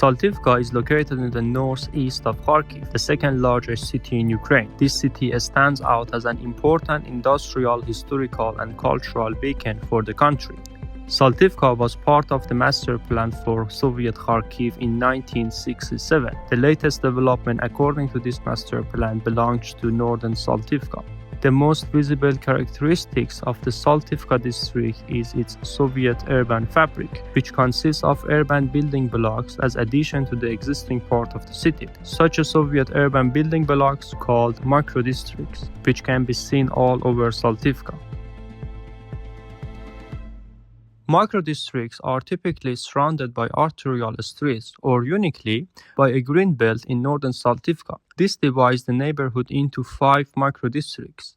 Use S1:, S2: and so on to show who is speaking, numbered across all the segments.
S1: Saltivka is located in the northeast of Kharkiv, the second largest city in Ukraine. This city stands out as an important industrial, historical, and cultural beacon for the country. Saltivka was part of the master plan for Soviet Kharkiv in 1967. The latest development according to this master plan belongs to northern Saltivka. The most visible characteristics of the Saltivka district is its Soviet urban fabric, which consists of urban building blocks as addition to the existing part of the city. Such a Soviet urban building blocks called microdistricts, which can be seen all over Saltivka. Microdistricts are typically surrounded by arterial streets or uniquely by a green belt in northern Saltivka. This divides the neighborhood into 5 microdistricts.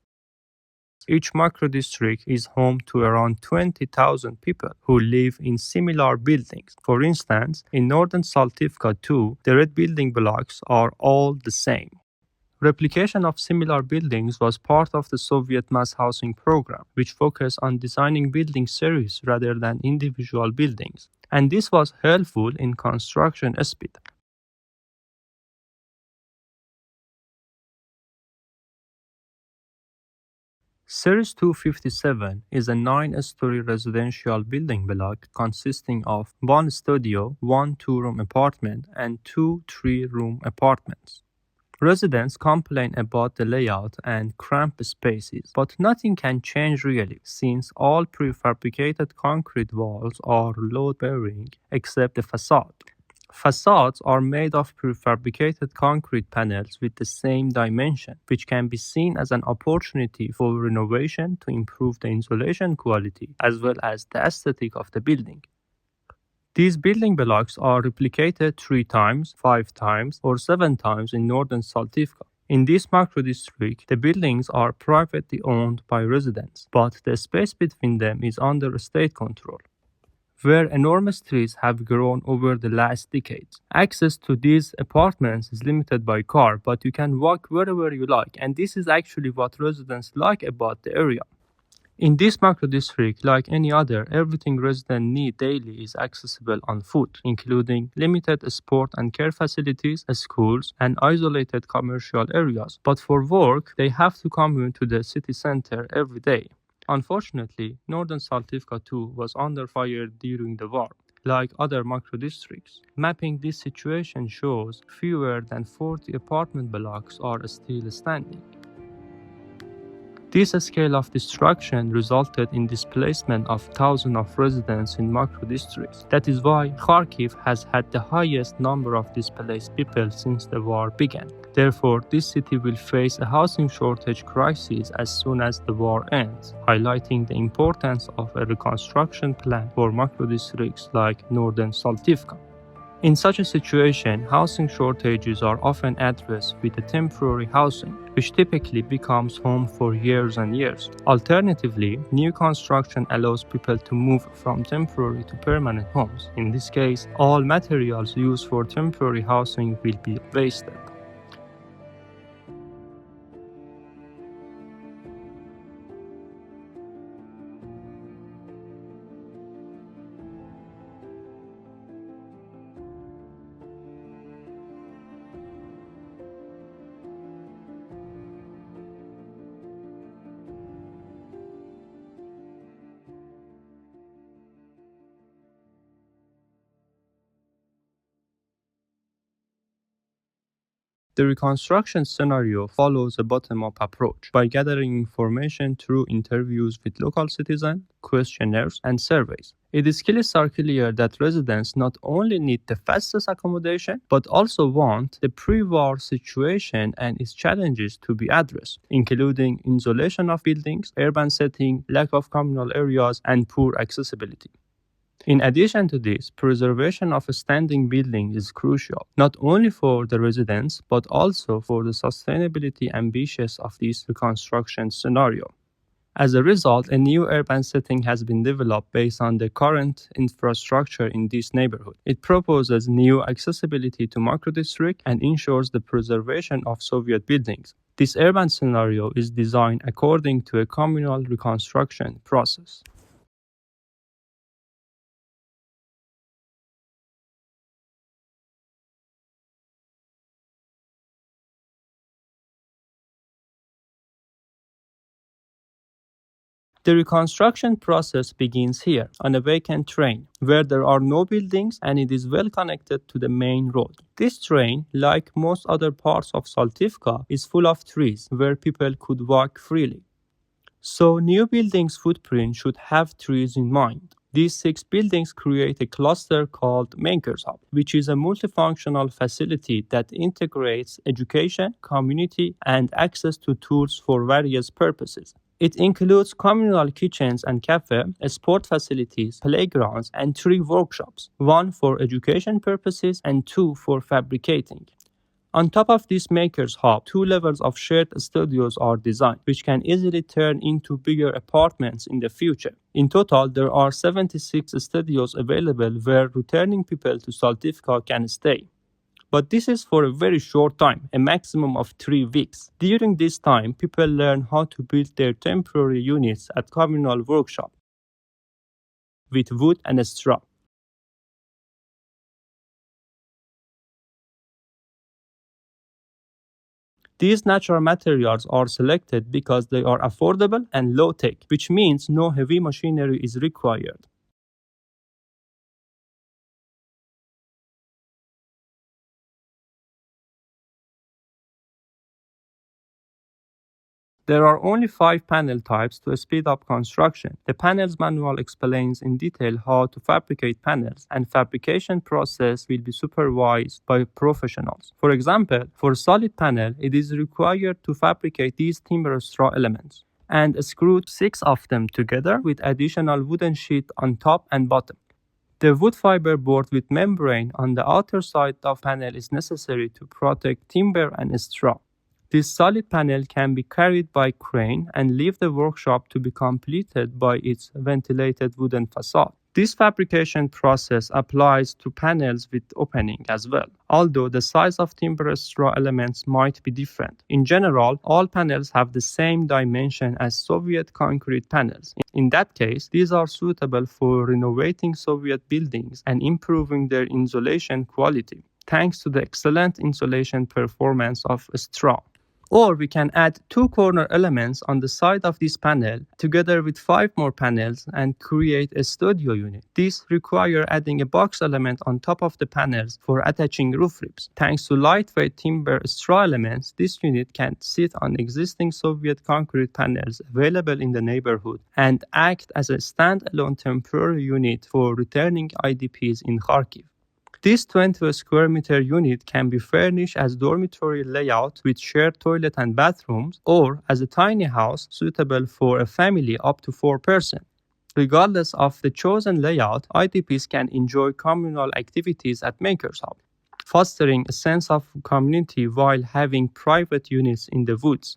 S1: Each microdistrict is home to around 20,000 people who live in similar buildings. For instance, in northern Saltivka too, the red building blocks are all the same. Replication of similar buildings was part of the Soviet mass housing program, which focused on designing building series rather than individual buildings, and this was helpful in construction speed. Series 257 is a 9-story residential building block consisting of 1 studio, 1 two-room apartment, and 2 3-room apartments. Residents complain about the layout and cramped spaces, but nothing can change really, since all prefabricated concrete walls are load-bearing except the facade. Facades are made of prefabricated concrete panels with the same dimension, which can be seen as an opportunity for renovation to improve the insulation quality as well as the aesthetic of the building. These building blocks are replicated 3 times, 5 times, or 7 times in northern Saltivka. In this microdistrict, the buildings are privately owned by residents, but the space between them is under state control, where enormous trees have grown over the last decades. Access to these apartments is limited by car, but you can walk wherever you like, and this is actually what residents like about the area. In this microdistrict, like any other, everything residents need daily is accessible on foot, including limited sport and care facilities, schools, and isolated commercial areas. But for work, they have to commute to the city center every day. Unfortunately, northern Saltivka too was under fire during the war, like other microdistricts. Mapping this situation shows fewer than 40 apartment blocks are still standing. This scale of destruction resulted in displacement of thousands of residents in microdistricts. That is why Kharkiv has had the highest number of displaced people since the war began. Therefore, this city will face a housing shortage crisis as soon as the war ends, highlighting the importance of a reconstruction plan for microdistricts like northern Saltivka. In such a situation, housing shortages are often addressed with a temporary housing, which typically becomes home for years and years. Alternatively, new construction allows people to move from temporary to permanent homes. In this case, all materials used for temporary housing will be wasted. The reconstruction scenario follows a bottom-up approach by gathering information through interviews with local citizens, questionnaires, and surveys. It is crystal clear that residents not only need the fastest accommodation, but also want the pre-war situation and its challenges to be addressed, including insulation of buildings, urban setting, lack of communal areas, and poor accessibility. In addition to this, preservation of a standing building is crucial, not only for the residents, but also for the sustainability ambitions of this reconstruction scenario. As a result, a new urban setting has been developed based on the current infrastructure in this neighborhood. It proposes new accessibility to microdistrict and ensures the preservation of Soviet buildings. This urban scenario is designed according to a communal reconstruction process. The reconstruction process begins here, on a vacant terrain, where there are no buildings and it is well connected to the main road. This terrain, like most other parts of Saltivka, is full of trees, where people could walk freely. So new buildings' footprint should have trees in mind. These 6 buildings create a cluster called Makers Hub, which is a multifunctional facility that integrates education, community, and access to tools for various purposes. It includes communal kitchens and cafes, sport facilities, playgrounds, and 3 workshops, 1 for education purposes and 2 for fabricating. On top of this Makers Hub, 2 levels of shared studios are designed, which can easily turn into bigger apartments in the future. In total, there are 76 studios available where returning people to Saltivka can stay. But this is for a very short time, a maximum of 3 weeks. During this time, people learn how to build their temporary units at communal workshop with wood and straw. These natural materials are selected because they are affordable and low-tech, which means no heavy machinery is required. There are only 5 panel types to speed up construction. The panels manual explains in detail how to fabricate panels, and fabrication process will be supervised by professionals. For example, for a solid panel, it is required to fabricate these timber straw elements and screw 6 of them together with additional wooden sheet on top and bottom. The wood fiber board with membrane on the outer side of panel is necessary to protect timber and straw. This solid panel can be carried by crane and leave the workshop to be completed by its ventilated wooden facade. This fabrication process applies to panels with opening as well, although the size of timber straw elements might be different. In general, all panels have the same dimension as Soviet concrete panels. In that case, these are suitable for renovating Soviet buildings and improving their insulation quality, thanks to the excellent insulation performance of straw. Or we can add 2 corner elements on the side of this panel together with 5 more panels and create a studio unit. This requires adding a box element on top of the panels for attaching roof ribs. Thanks to lightweight timber straw elements, this unit can sit on existing Soviet concrete panels available in the neighborhood and act as a standalone temporary unit for returning IDPs in Kharkiv. This 20 square meter unit can be furnished as dormitory layout with shared toilet and bathrooms, or as a tiny house suitable for a family up to 4 persons. Regardless of the chosen layout, IDPs can enjoy communal activities at Makers Hub, fostering a sense of community while having private units in the woods.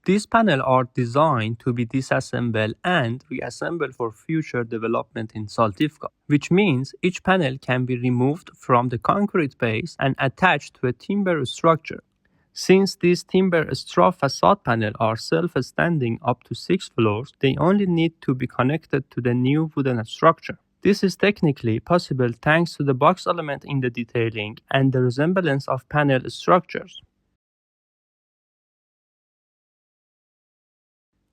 S1: These panels are designed to be disassembled and reassembled for future development in Saltivka, which means each panel can be removed from the concrete base and attached to a timber structure. Since these timber straw facade panels are self-standing up to 6 floors, they only need to be connected to the new wooden structure. This is technically possible thanks to the box element in the detailing and the resemblance of panel structures.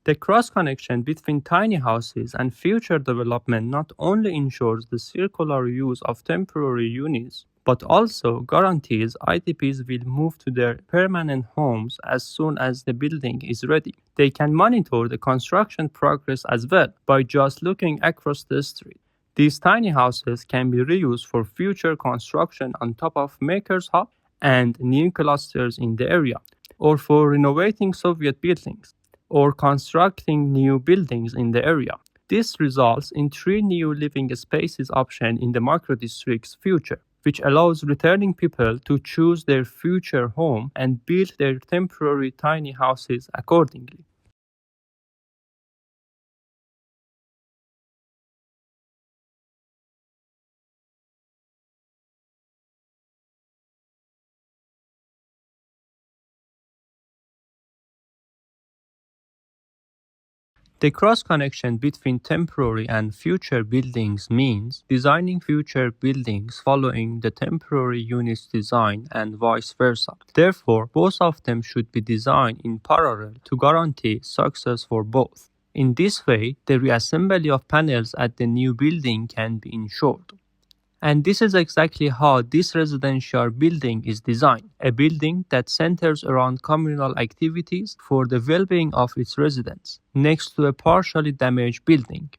S1: The cross-connection between tiny houses and future development not only ensures the circular use of temporary units, but also guarantees IDPs will move to their permanent homes as soon as the building is ready. They can monitor the construction progress as well by just looking across the street. These tiny houses can be reused for future construction on top of Makers Hub and new clusters in the area, or for renovating Soviet buildings, or constructing new buildings in the area. This results in 3 new living spaces options in the microdistrict's future, which allows returning people to choose their future home and build their temporary tiny houses accordingly. The cross-connection between temporary and future buildings means designing future buildings following the temporary unit's design and vice versa. Therefore, both of them should be designed in parallel to guarantee success for both. In this way, the reassembly of panels at the new building can be ensured. And this is exactly how this residential building is designed, a building that centers around communal activities for the well-being of its residents, next to a partially damaged building.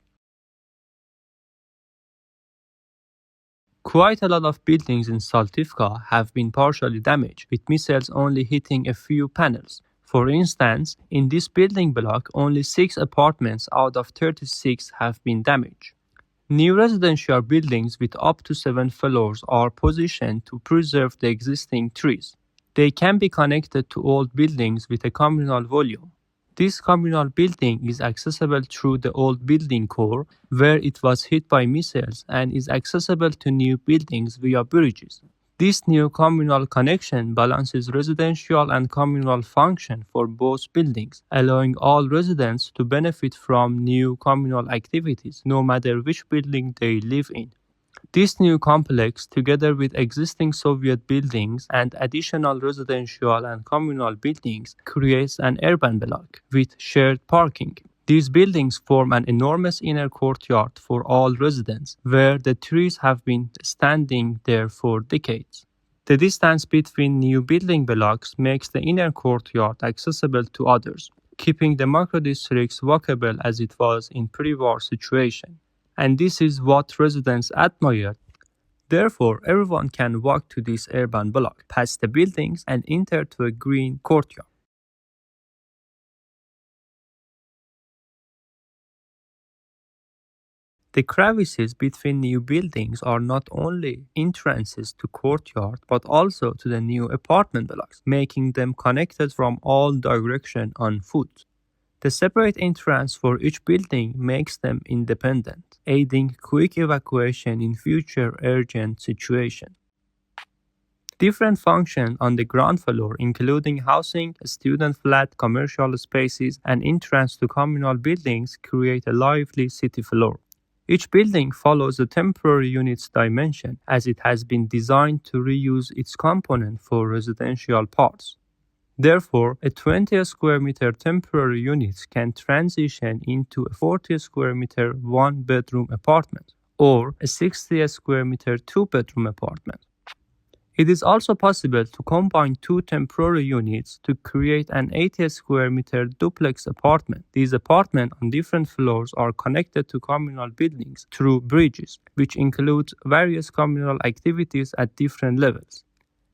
S1: Quite a lot of buildings in Saltivka have been partially damaged, with missiles only hitting a few panels. For instance, in this building block, only 6 apartments out of 36 have been damaged. New residential buildings with up to 7 floors are positioned to preserve the existing trees. They can be connected to old buildings with a communal volume. This communal building is accessible through the old building core, where it was hit by missiles, and is accessible to new buildings via bridges. This new communal connection balances residential and communal function for both buildings, allowing all residents to benefit from new communal activities, no matter which building they live in. This new complex, together with existing Soviet buildings and additional residential and communal buildings, creates an urban block with shared parking. These buildings form an enormous inner courtyard for all residents, where the trees have been standing there for decades. The distance between new building blocks makes the inner courtyard accessible to others, keeping the macro-districts walkable as it was in pre-war situation. And this is what residents admire. Therefore, everyone can walk to this urban block, past the buildings, and enter to a green courtyard. The crevices between new buildings are not only entrances to courtyard but also to the new apartment blocks, making them connected from all directions on foot. The separate entrance for each building makes them independent, aiding quick evacuation in future urgent situations. Different functions on the ground floor, including housing, student flat, commercial spaces, and entrance to communal buildings, create a lively city floor. Each building follows the temporary unit's dimension, as it has been designed to reuse its component for residential parts. Therefore, a 20 square meter temporary unit can transition into a 40 square meter one-bedroom apartment, or a 60 square meter two-bedroom apartment. It is also possible to combine 2 temporary units to create an 80 square meter duplex apartment. These apartments on different floors are connected to communal buildings through bridges, which includes various communal activities at different levels.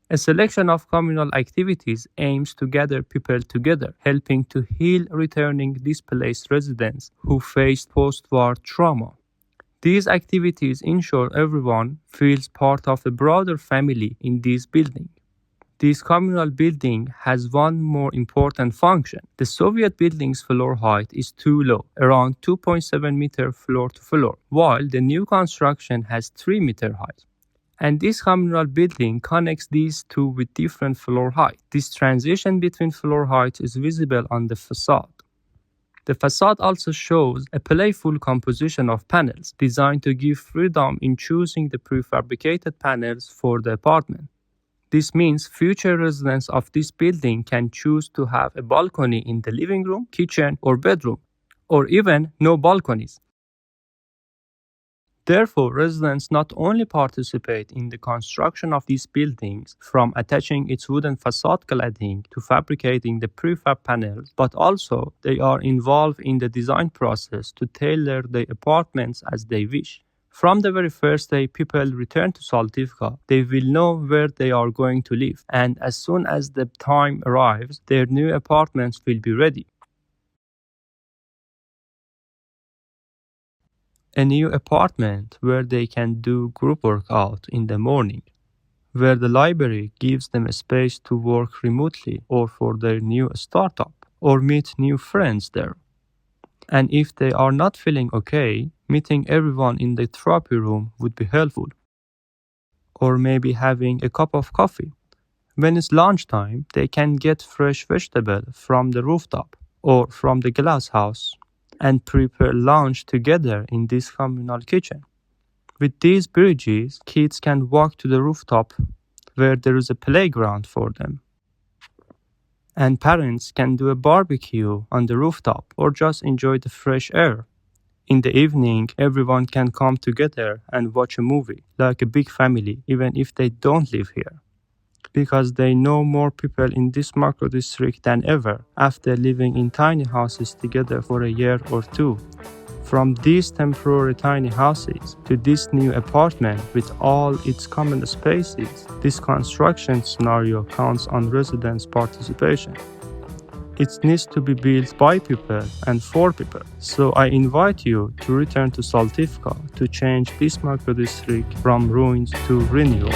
S1: A selection of communal activities aims to gather people together, helping to heal returning displaced residents who faced post-war trauma. These activities ensure everyone feels part of a broader family in this building. This communal building has one more important function. The Soviet building's floor height is too low, around 2.7 meters floor to floor, while the new construction has 3 meter height. And this communal building connects these two with different floor height. This transition between floor heights is visible on the facade. The facade also shows a playful composition of panels, designed to give freedom in choosing the prefabricated panels for the apartment. This means future residents of this building can choose to have a balcony in the living room, kitchen, or bedroom, or even no balconies. Therefore, residents not only participate in the construction of these buildings, from attaching its wooden facade cladding to fabricating the prefab panels, but also they are involved in the design process to tailor the apartments as they wish. From the very first day people return to Saltivka, they will know where they are going to live, and as soon as the time arrives, their new apartments will be ready. A new apartment where they can do group workout in the morning, where the library gives them a space to work remotely or for their new startup, or meet new friends there. And if they are not feeling okay, meeting everyone in the therapy room would be helpful. Or maybe having a cup of coffee. When it's lunchtime, they can get fresh vegetable from the rooftop or from the glass house. and prepare lunch together in this communal kitchen. With these bridges, kids can walk to the rooftop where there is a playground for them. And parents can do a barbecue on the rooftop or just enjoy the fresh air. In the evening, everyone can come together and watch a movie, like a big family, even if they don't live here. Because they know more people in this macro district than ever after living in tiny houses together for a year or two. From these temporary tiny houses to this new apartment with all its common spaces, this construction scenario counts on residents' participation. It needs to be built by people and for people. So I invite you to return to Saltivka to change this macro district from ruins to renewal.